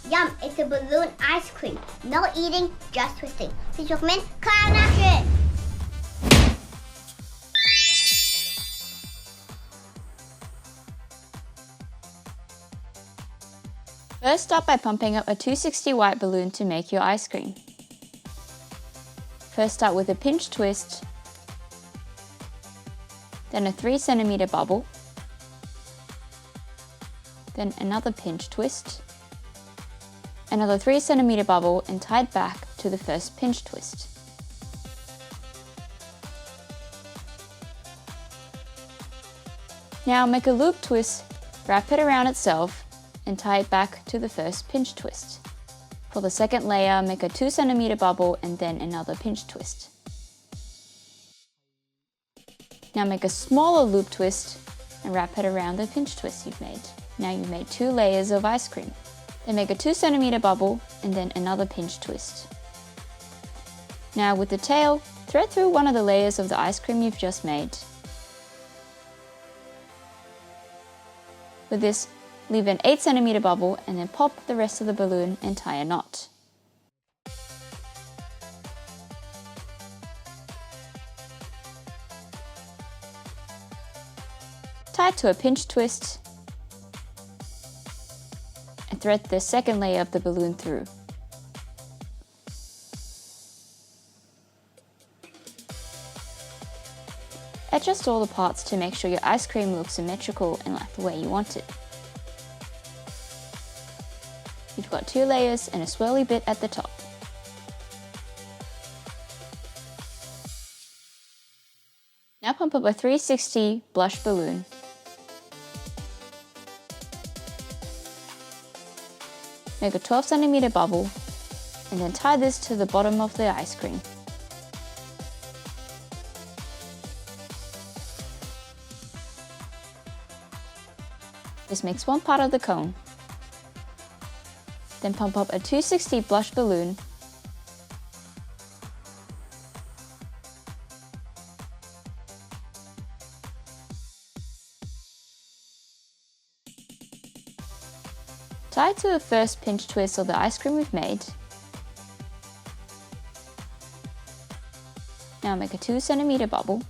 Yum, it's a balloon ice cream. No eating, just twisting. Please recommend clown action. First, start by pumping up a 260 white balloon to make your ice cream. First, start with a pinch twist, then a 3 centimeter bubble, then another pinch twist, another 3 centimeter bubble, and tie it back to the first pinch twist. Now make a loop twist, wrap it around itself, and tie it back to the first pinch twist. For the second layer, make a 2 centimeter bubble and then another pinch twist. Now make a smaller loop twist and wrap it around the pinch twist you've made. Now you've made 2 layers of ice cream. Then make a 2 centimeter bubble and then another pinch twist. Now with the tail, thread through one of the layers of the ice cream you've just made. With this, leave an 8 centimeter bubble and then pop the rest of the balloon and tie a knot. Tie it to a pinch twist and thread the second layer of the balloon through. Adjust all the parts to make sure your ice cream looks symmetrical and like the way you want it. You've got 2 layers and a swirly bit at the top. Now pump up a 360 blush balloon. Make a 12 centimeter bubble and then tie this to the bottom of the ice cream. This makes one part of the cone. Then pump up a 260 blush balloon. Tie it to the first pinch twist of the ice cream we've made. Now make a 2 centimeter bubble,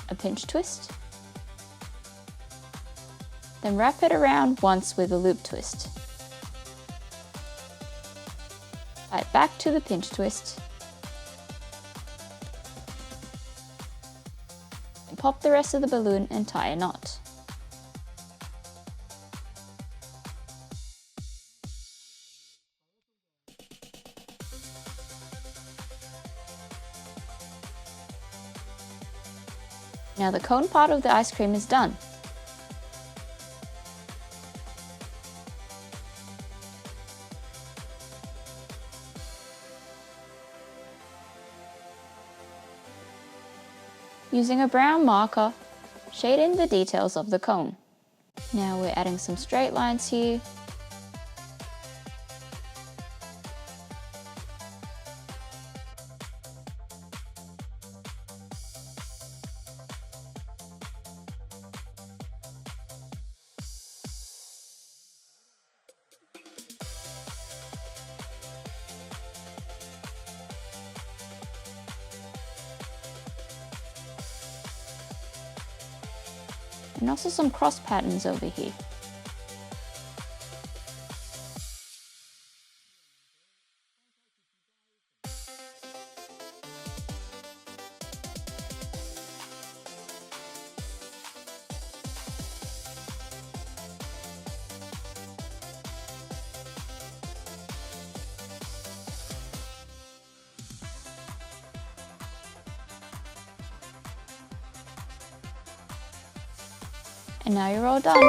a pinch twist, then wrap it around once with a loop twist. Tie it back to the pinch twist and pop the rest of the balloon and tie a knot. Now the cone part of the ice cream is done. Using a brown marker, shade in the details of the cone. Now we're adding some straight lines here. And also some cross patterns over here. And now you're all done.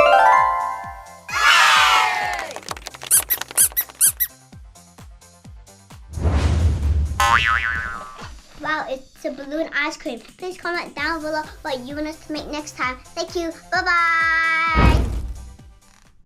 Wow, it's a balloon ice cream. Please comment down below what you want us to make next time. Thank you. Bye-bye.